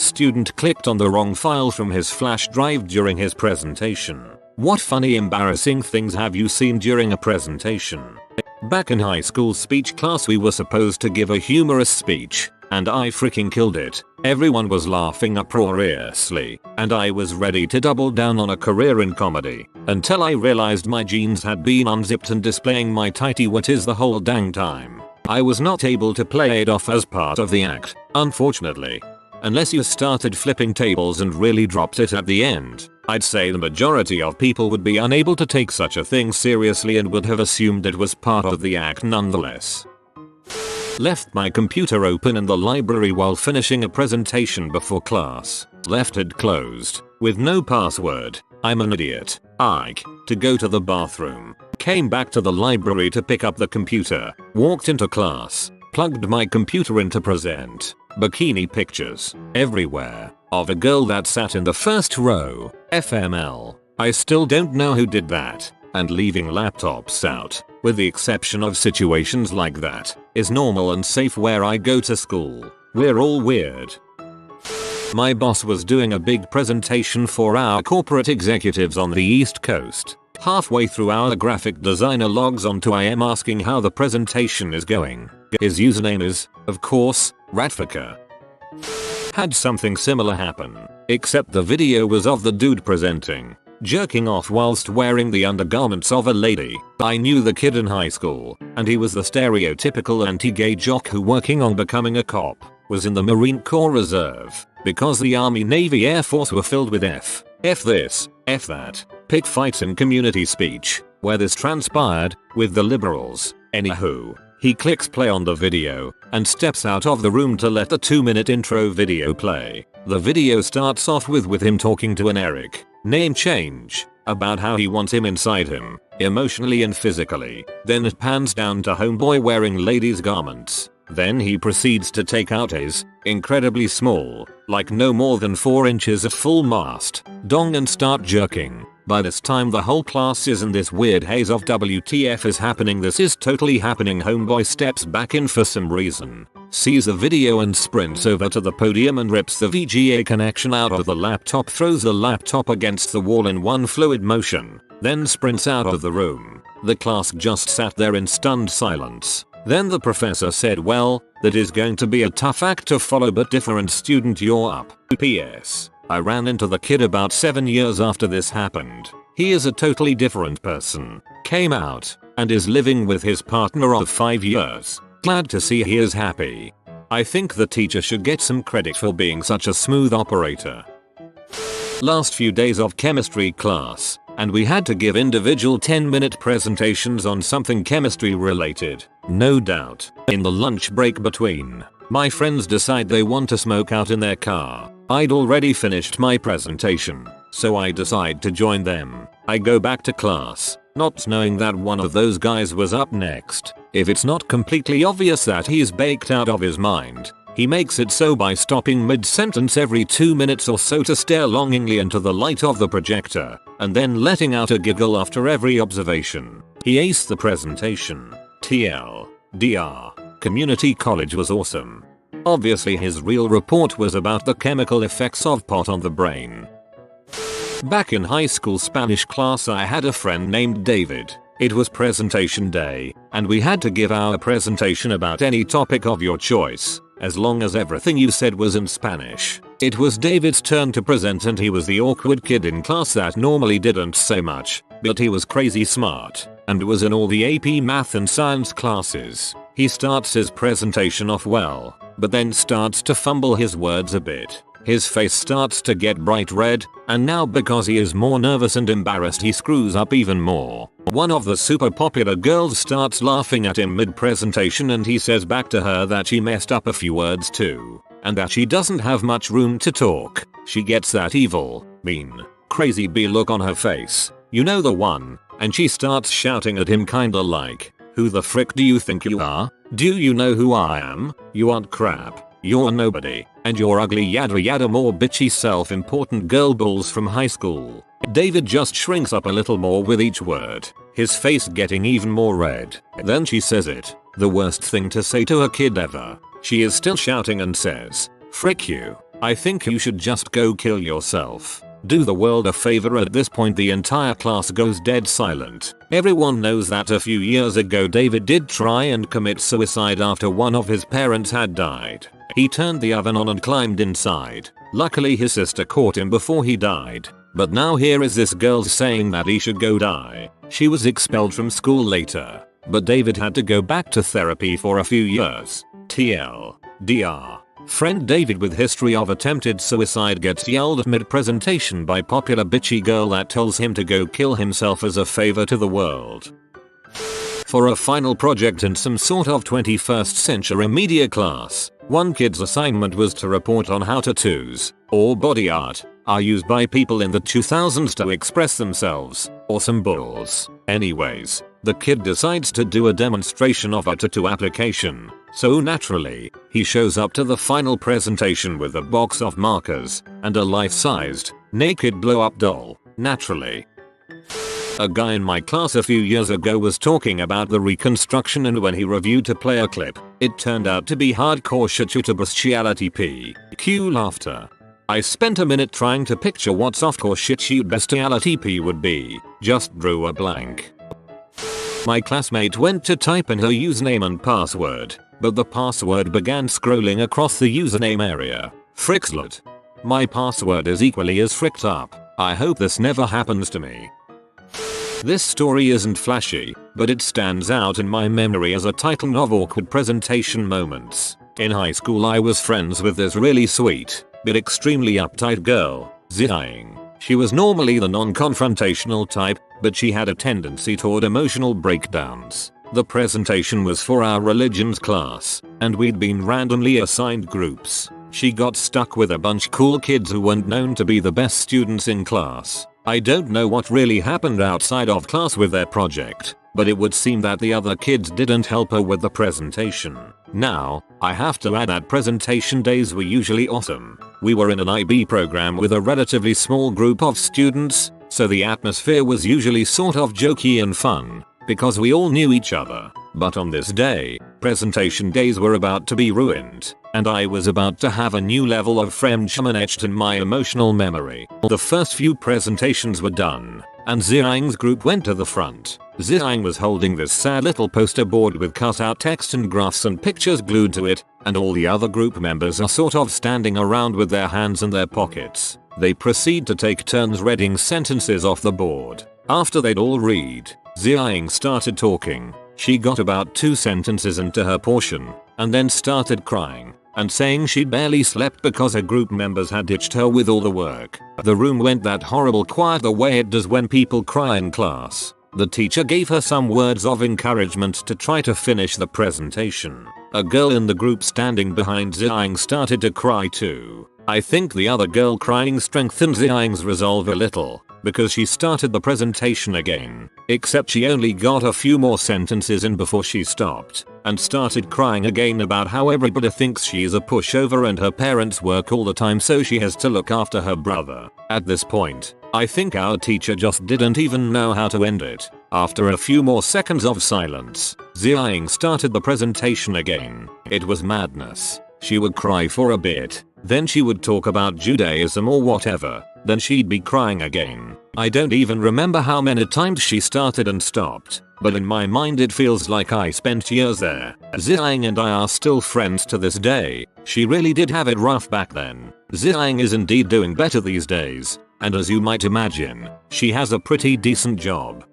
Student clicked on the wrong file from his flash drive during his presentation. What funny embarrassing things have you seen during a presentation? Back in high school speech class we were supposed to give a humorous speech, and I freaking killed it. Everyone was laughing uproariously, and I was ready to double down on a career in comedy, until I realized my jeans had been unzipped and displaying my tighty whities the whole dang time. I was not able to play it off as part of the act, unfortunately. Unless you started flipping tables and really dropped it at the end, I'd say the majority of people would be unable to take such a thing seriously and would have assumed it was part of the act nonetheless. Left my computer open in the library while finishing a presentation before class. Left it closed, with no password. I'm an idiot. To go to the bathroom. Came back to the library to pick up the computer. Walked into class. Plugged my computer in to present. Bikini pictures everywhere of a girl that sat in the first row. FML. I still don't know who did that. And leaving laptops out, with the exception of situations like that, is normal and safe where I go to school. We're all weird. My boss was doing a big presentation for our corporate executives on the East Coast. Halfway through our graphic designer logs onto IM asking how the presentation is going. His username is, of course, Ratfika. Had something similar happen, except the video was of the dude presenting, jerking off whilst wearing the undergarments of a lady. I knew the kid in high school, and he was the stereotypical anti-gay jock who, working on becoming a cop, was in the Marine Corps Reserve, because the Army, Navy, Air Force were filled with F this, F that, pick fights in community speech, where this transpired, with the liberals. Anywho, he clicks play on the video, and steps out of the room to let the 2-minute intro video play. The video starts off with him talking to an Eric, name change, about how he wants him inside him, emotionally and physically. Then it pans down to homeboy wearing ladies' garments. Then he proceeds to take out his, incredibly small, like no more than 4 inches of full mast, dong and start jerking. By this time the whole class is in this weird haze of WTF is happening, this is totally happening. Homeboy steps back in for some reason, sees the video and sprints over to the podium and rips the VGA connection out of the laptop, throws the laptop against the wall in one fluid motion, then sprints out of the room. The class just sat there in stunned silence. Then the professor said, well, that is going to be a tough act to follow, but different student, you're up. PS. I ran into the kid about 7 years after this happened. He is a totally different person. Came out, and is living with his partner of 5 years. Glad to see he is happy. I think the teacher should get some credit for being such a smooth operator. Last few days of chemistry class, and we had to give individual 10-minute presentations on something chemistry related. No doubt. In the lunch break between, my friends decide they want to smoke out in their car. I'd already finished my presentation, so I decide to join them. I go back to class, not knowing that one of those guys was up next. If it's not completely obvious that he's baked out of his mind, he makes it so by stopping mid-sentence every 2 minutes or so to stare longingly into the light of the projector, and then letting out a giggle after every observation. He aced the presentation. TLDR. Community college was awesome. Obviously his real report was about the chemical effects of pot on the brain. Back in high school Spanish class I had a friend named David. It was presentation day, and we had to give our presentation about any topic of your choice, as long as everything you said was in Spanish. It was David's turn to present, and he was the awkward kid in class that normally didn't say much, but he was crazy smart, and was in all the AP math and science classes. He starts his presentation off well, but then starts to fumble his words a bit. His face starts to get bright red, and now because he is more nervous and embarrassed he screws up even more. One of the super popular girls starts laughing at him mid-presentation, and he says back to her that she messed up a few words too, and that she doesn't have much room to talk. She gets that evil, mean, crazy B look on her face. You know the one, and she starts shouting at him kinda like, who the frick do you think you are? Do you know who I am? You aren't crap. You're nobody, and you're ugly, yada yada, more bitchy self-important girl balls from high school. David just shrinks up a little more with each word, his face getting even more red. Then she says it, the worst thing to say to a kid ever. She is still shouting and says, frick you. I think you should just go kill yourself. Do the world a favor." At this point the entire class goes dead silent. Everyone knows that a few years ago David did try and commit suicide after one of his parents had died. He turned the oven on and climbed inside. Luckily his sister caught him before he died. But now here is this girl saying that he should go die. She was expelled from school later. But David had to go back to therapy for a few years. TLDR. Friend David with history of attempted suicide gets yelled at mid-presentation by popular bitchy girl that tells him to go kill himself as a favor to the world. For a final project in some sort of 21st century media class, one kid's assignment was to report on how tattoos, or body art, are used by people in the 2000s to express themselves. Awesome balls. Anyways, the kid decides to do a demonstration of a tattoo application. So naturally, he shows up to the final presentation with a box of markers and a life-sized, naked blow-up doll. Naturally. A guy in my class a few years ago was talking about the reconstruction, and when he reviewed a player clip, it turned out to be hardcore shit to bestiality p. Cue laughter. I spent a minute trying to picture what softcore shit bestiality p would be. Just drew a blank. My classmate went to type in her username and password, but the password began scrolling across the username area. Frickslet. My password is equally as fricked up. I hope this never happens to me. This story isn't flashy, but it stands out in my memory as a title of awkward presentation moments. In high school I was friends with this really sweet, but extremely uptight girl, Ziying. She was normally the non-confrontational type, but she had a tendency toward emotional breakdowns. The presentation was for our religions class, and we'd been randomly assigned groups. She got stuck with a bunch cool kids who weren't known to be the best students in class. I don't know what really happened outside of class with their project, but it would seem that the other kids didn't help her with the presentation. Now, I have to add that presentation days were usually awesome. We were in an IB program with a relatively small group of students, so the atmosphere was usually sort of jokey and fun, because we all knew each other. But on this day, presentation days were about to be ruined, and I was about to have a new level of Frenchman etched in my emotional memory. The first few presentations were done, and Ziying's group went to the front. Ziying was holding this sad little poster board with cutout text and graphs and pictures glued to it, and all the other group members are sort of standing around with their hands in their pockets. They proceed to take turns reading sentences off the board. After they'd all read, Ziying started talking. She got about 2 sentences into her portion, and then started crying, and saying she'd barely slept because her group members had ditched her with all the work. The room went that horrible quiet the way it does when people cry in class. The teacher gave her some words of encouragement to try to finish the presentation. A girl in the group standing behind Ziying started to cry too. I think the other girl crying strengthened Ziying's resolve a little, because she started the presentation again, except she only got a few more sentences in before she stopped, and started crying again about how everybody thinks she's a pushover and her parents work all the time so she has to look after her brother. At this point, I think our teacher just didn't even know how to end it. After a few more seconds of silence, Ziying started the presentation again. It was madness. She would cry for a bit, then she would talk about Judaism or whatever, then she'd be crying again. I don't even remember how many times she started and stopped, but in my mind it feels like I spent years there. Ziying and I are still friends to this day. She really did have it rough back then. Ziying is indeed doing better these days, and as you might imagine, she has a pretty decent job.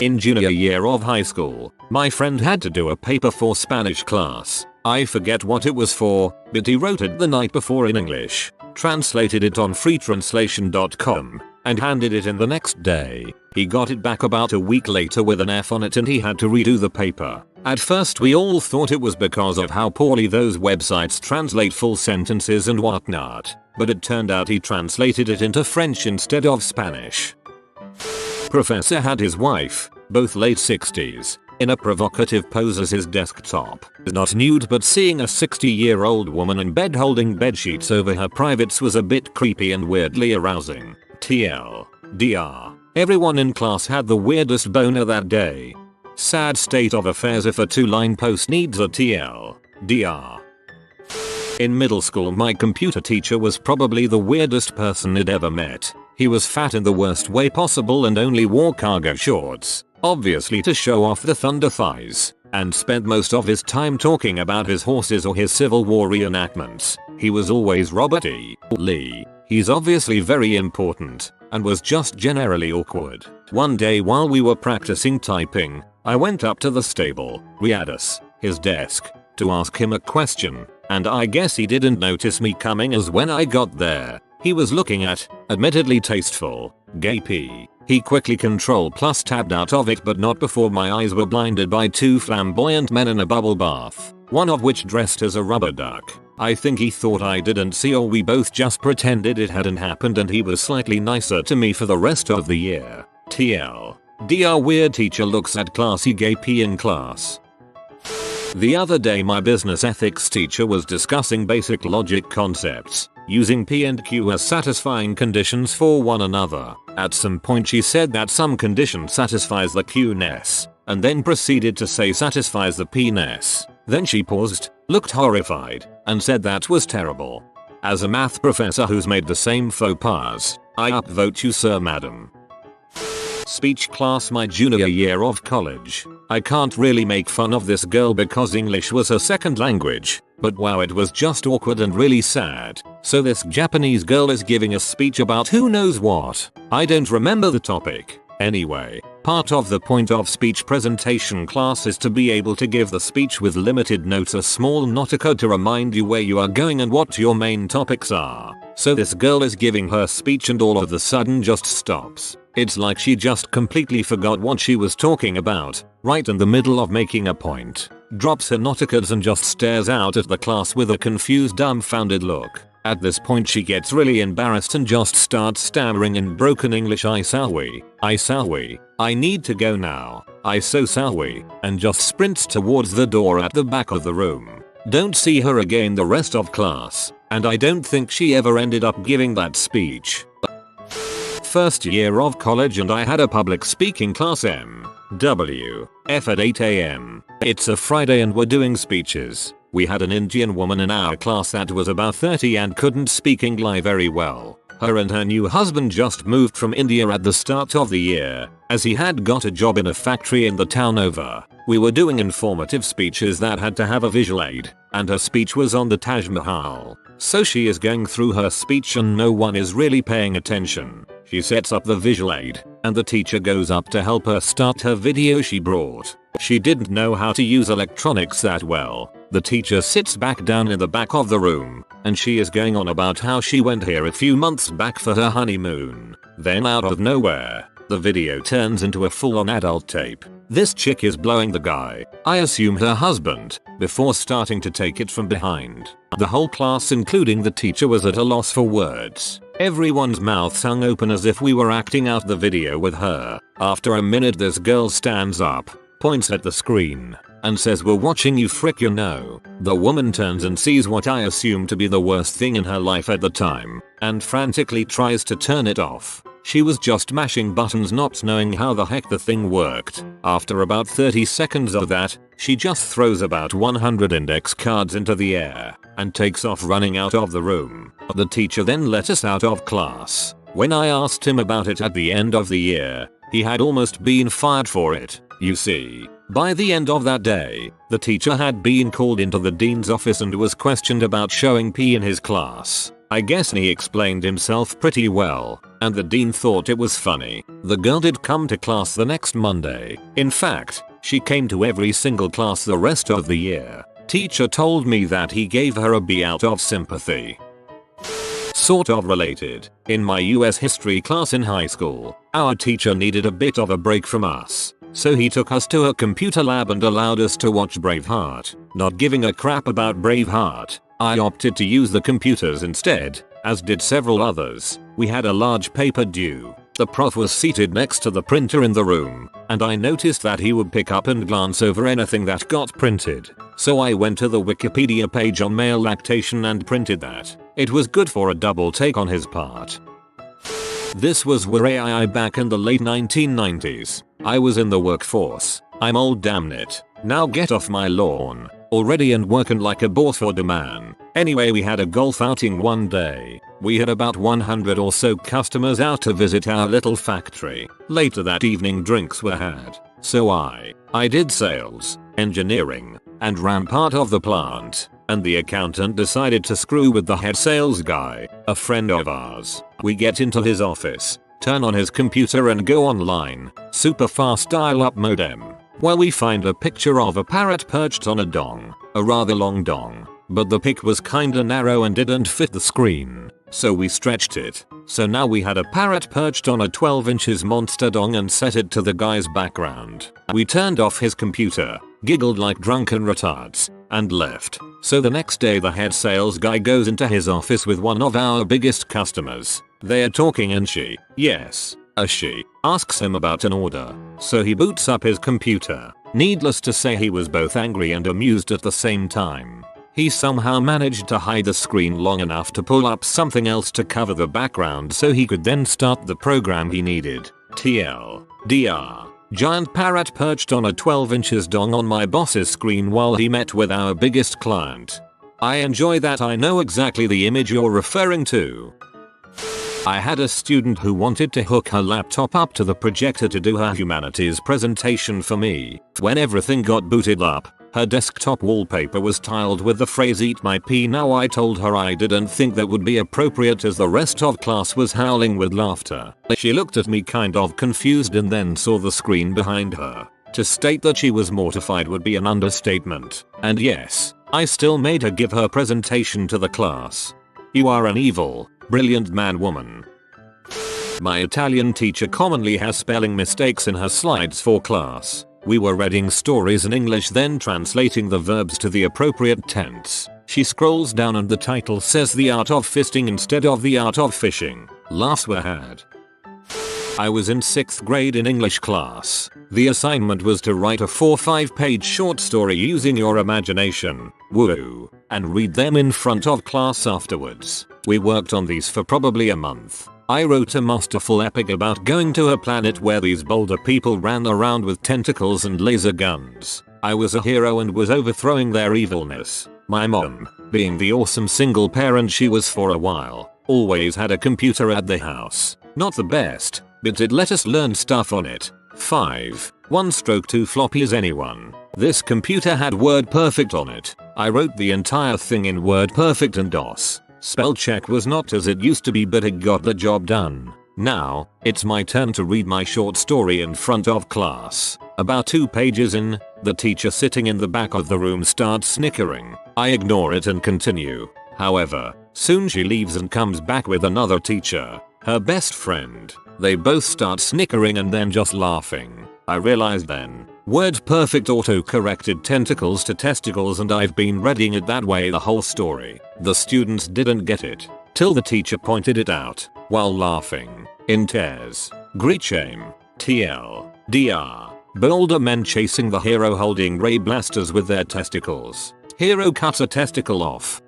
In junior year of high school, my friend had to do a paper for Spanish class. I forget what it was for, but he wrote it the night before in English, translated it on freetranslation.com, and handed it in the next day. He got it back about a week later with an F on it and he had to redo the paper. At first we all thought it was because of how poorly those websites translate full sentences and whatnot, but it turned out he translated it into French instead of Spanish. Professor had his wife, both late 60s, in a provocative pose as his desktop. Not nude, but seeing a 60-year-old woman in bed holding bedsheets over her privates was a bit creepy and weirdly arousing. TLDR. Everyone in class had the weirdest boner that day. Sad state of affairs if a 2-line post needs a TLDR. In middle school, my computer teacher was probably the weirdest person I'd ever met. He was fat in the worst way possible and only wore cargo shorts, obviously to show off the thunder thighs, and spent most of his time talking about his horses or his Civil War reenactments. He was always Robert E. Lee. He's obviously very important, and was just generally awkward. One day while we were practicing typing, I went up to the stable, Riadus, his desk, to ask him a question, and I guess he didn't notice me coming, as when I got there, he was looking at, admittedly tasteful, gay pee. He quickly Control+tabbed out of it, but not before my eyes were blinded by two flamboyant men in a bubble bath, one of which dressed as a rubber duck. I think he thought I didn't see, or we both just pretended it hadn't happened, and he was slightly nicer to me for the rest of the year. TL. Dr. Weird teacher looks at classy gay pee in class. The other day my business ethics teacher was discussing basic logic concepts, using P and Q as satisfying conditions for one another. At some point she said that some condition satisfies the Q-ness, and then proceeded to say satisfies the P-ness. Then she paused, looked horrified, and said that was terrible. As a math professor who's made the same faux pas, I upvote you, sir, madam. Speech class my junior year of college. I can't really make fun of this girl because English was her second language, but wow, it was just awkward and really sad. So this Japanese girl is giving a speech about who knows what. I don't remember the topic. Anyway, part of the point of speech presentation class is to be able to give the speech with limited notes, a small notica to remind you where you are going and what your main topics are. So this girl is giving her speech and all of a sudden just stops. It's like she just completely forgot what she was talking about, right in the middle of making a point. Drops her noticas and just stares out at the class with a confused, dumbfounded look. At this point she gets really embarrassed and just starts stammering in broken English, I sorry, I need to go now, I so sorry, and just sprints towards the door at the back of the room. Don't see her again the rest of class, and I don't think she ever ended up giving that speech. First year of college and I had a public speaking class M.W.F. at 8 AM. It's a Friday and we're doing speeches. We had an Indian woman in our class that was about 30 and couldn't speak English very well. Her and her new husband just moved from India at the start of the year, as he had got a job in a factory in the town over. We were doing informative speeches that had to have a visual aid, and her speech was on the Taj Mahal. So she is going through her speech and no one is really paying attention. She sets up the visual aid, and the teacher goes up to help her start her video she brought. She didn't know how to use electronics that well. The teacher sits back down in the back of the room, and she is going on about how she went here a few months back for her honeymoon. Then out of nowhere, the video turns into a full-on adult tape. This chick is blowing the guy, I assume her husband, before starting to take it from behind. The whole class, including the teacher, was at a loss for words. Everyone's mouths hung open as if we were acting out the video with her. After a minute this girl stands up, points at the screen, and says, "We're watching you, frick you know." The woman turns and sees what I assume to be the worst thing in her life at the time, and frantically tries to turn it off. She was just mashing buttons, not knowing how the heck the thing worked. After about 30 seconds of that, she just throws about 100 index cards into the air and takes off running out of the room. The teacher then let us out of class. When I asked him about it at the end of the year, he had almost been fired for it. You see, by the end of that day, the teacher had been called into the dean's office and was questioned about showing pee in his class. I guess he explained himself pretty well, and the dean thought it was funny. The girl did come to class the next Monday. In fact, she came to every single class the rest of the year. Teacher told me that he gave her a B out of sympathy. Sort of related. In my US history class in high school, our teacher needed a bit of a break from us. So he took us to a computer lab and allowed us to watch Braveheart. Not giving a crap about Braveheart, I opted to use the computers instead, as did several others. We had a large paper due. The prof was seated next to the printer in the room, and I noticed that he would pick up and glance over anything that got printed. So I went to the Wikipedia page on male lactation and printed that. It was good for a double take on his part. This was where back in the late 1990s. I was in the workforce. I'm old, damn it. Now get off my lawn already and working like a boss for the man. Anyway, we had a golf outing one day. We had about 100 or so customers out to visit our little factory. Later that evening drinks were had. So I did sales, engineering, and ran part of the plant. And the accountant decided to screw with the head sales guy, a friend of ours. We get into his office, turn on his computer and go online. Super fast dial-up modem. Well, we find a picture of a parrot perched on a dong, a rather long dong. But the pic was kinda narrow and didn't fit the screen, so we stretched it. So now we had a parrot perched on a 12 inches monster dong and set it to the guy's background. We turned off his computer, giggled like drunken retards, and left. So the next day the head sales guy goes into his office with one of our biggest customers. They're talking and she asks him about an order. So he boots up his computer. Needless to say, he was both angry and amused at the same time. He somehow managed to hide the screen long enough to pull up something else to cover the background so he could then start the program he needed. TLDR. Giant parrot perched on a 12 inches dong on my boss's screen while he met with our biggest client. I enjoy that. I know exactly the image you're referring to. I had a student who wanted to hook her laptop up to the projector to do her humanities presentation for me. When everything got booted up, her desktop wallpaper was tiled with the phrase "eat my pee now." I told her I didn't think that would be appropriate as the rest of class was howling with laughter. She looked at me kind of confused and then saw the screen behind her. To state that she was mortified would be an understatement. And yes, I still made her give her presentation to the class. You are an evil, brilliant man, woman. My Italian teacher commonly has spelling mistakes in her slides for class. We were reading stories in English, then translating the verbs to the appropriate tense. She scrolls down and the title says "The Art of Fisting" instead of "The Art of Fishing." Laughs were had. I was in 6th grade in English class. The assignment was to write a 4-5 page short story using your imagination, woo, and read them in front of class afterwards. We worked on these for probably a month. I wrote a masterful epic about going to a planet where these boulder people ran around with tentacles and laser guns. I was a hero and was overthrowing their evilness. My mom, being the awesome single parent she was for a while, always had a computer at the house. Not the best, but it let us learn stuff on it. 1/2 floppies anyone. This computer had WordPerfect on it. I wrote the entire thing in WordPerfect and DOS. Spell check was not as it used to be, but it got the job done. Now, it's my turn to read my short story in front of class. About 2 pages in, the teacher sitting in the back of the room starts snickering. I ignore it and continue. However, soon she leaves and comes back with another teacher, her best friend. They both start snickering and then just laughing. I realized then, WordPerfect auto-corrected tentacles to testicles, and I've been reading it that way the whole story. The students didn't get it, till the teacher pointed it out, while laughing, in tears. Great shame. TLDR. Boulder men chasing the hero holding ray blasters with their testicles. Hero cuts a testicle off.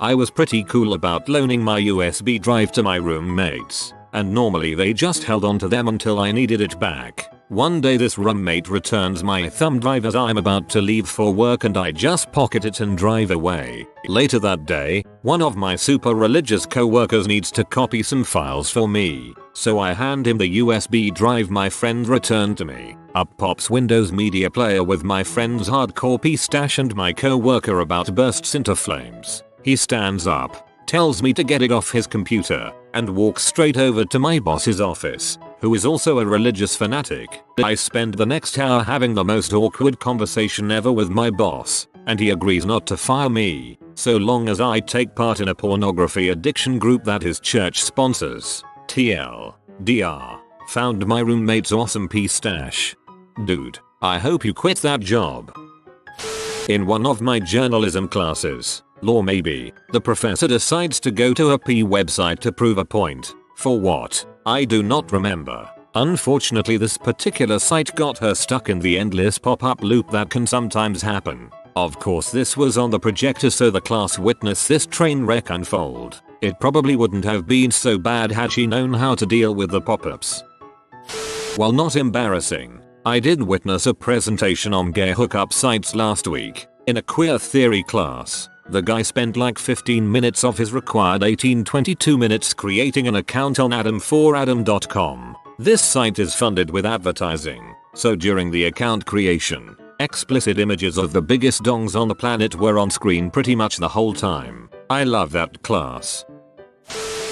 I was pretty cool about loaning my USB drive to my roommates, and normally they just held onto them until I needed it back. One day this roommate returns my thumb drive as I'm about to leave for work, and I just pocket it and drive away. Later that day, one of my super religious co-workers needs to copy some files for me, so I hand him the USB drive my friend returned to me. Up pops Windows Media Player with my friend's hardcore P stash, and my co-worker about bursts into flames. He stands up, tells me to get it off his computer, and walks straight over to my boss's office, who is also a religious fanatic. I spend the next hour having the most awkward conversation ever with my boss, and he agrees not to fire me, so long as I take part in a pornography addiction group that his church sponsors. TLDR. Found my roommate's awesome P stash. Dude, I hope you quit that job. In one of my journalism classes, law maybe, the professor decides to go to a P website to prove a point. For what? I do not remember. Unfortunately, this particular site got her stuck in the endless pop-up loop that can sometimes happen. Of course, this was on the projector, so the class witnessed this train wreck unfold. It probably wouldn't have been so bad had she known how to deal with the pop-ups. While not embarrassing, I did witness a presentation on gay hookup sites last week, in a queer theory class. The guy spent like 15 minutes of his required 22 minutes creating an account on adam4adam.com. This site is funded with advertising, so during the account creation, explicit images of the biggest dongs on the planet were on screen pretty much the whole time. I love that class.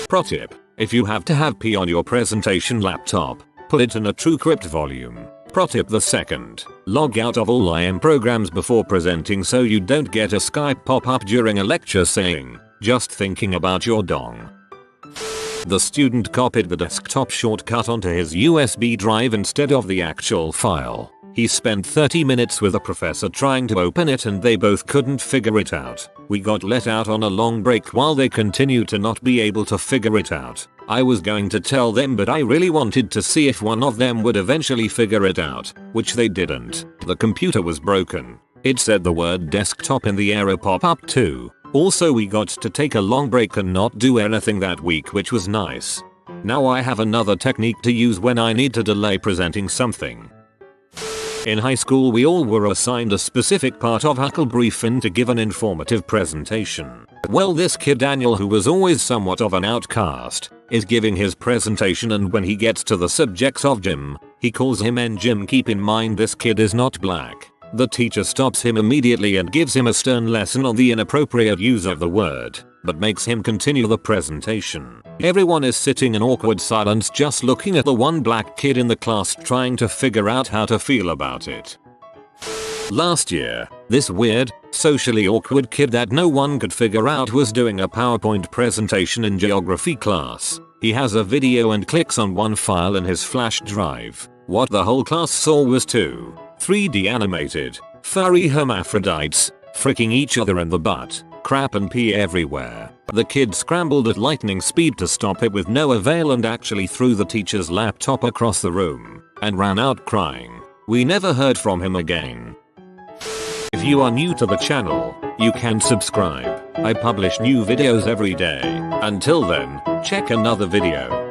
Pro tip: if you have to have pee on your presentation laptop, put it in a TrueCrypt volume. Pro tip the second: log out of all IM programs before presenting so you don't get a Skype pop-up during a lecture saying, "Just thinking about your dong." The student copied the desktop shortcut onto his USB drive instead of the actual file. He spent 30 minutes with the professor trying to open it and they both couldn't figure it out. We got let out on a long break while they continued to not be able to figure it out. I was going to tell them, but I really wanted to see if one of them would eventually figure it out, which they didn't. The computer was broken. It said the word desktop in the error pop-up too. Also, we got to take a long break and not do anything that week, which was nice. Now I have another technique to use when I need to delay presenting something. In high school we all were assigned a specific part of Huckleberry to give an informative presentation. Well, this kid Daniel, who was always somewhat of an outcast, is giving his presentation, and when he gets to the subjects of Jim, he calls him N Jim. Keep in mind this kid is not black. The teacher stops him immediately and gives him a stern lesson on the inappropriate use of the word, but makes him continue the presentation. Everyone is sitting in awkward silence just looking at the one black kid in the class trying to figure out how to feel about it. Last year, this weird, socially awkward kid that no one could figure out was doing a PowerPoint presentation in geography class. He has a video and clicks on one file in his flash drive. What the whole class saw was two 3D animated, furry hermaphrodites, fricking each other in the butt, crap and pee everywhere. The kid scrambled at lightning speed to stop it with no avail and actually threw the teacher's laptop across the room and ran out crying. We never heard from him again. If you are new to the channel, you can subscribe. I publish new videos every day. Until then, check another video.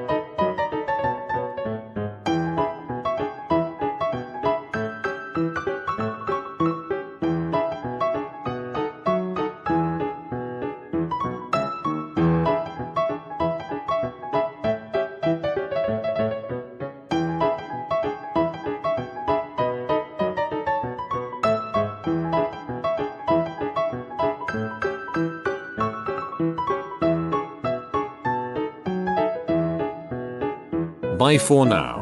Bye for now.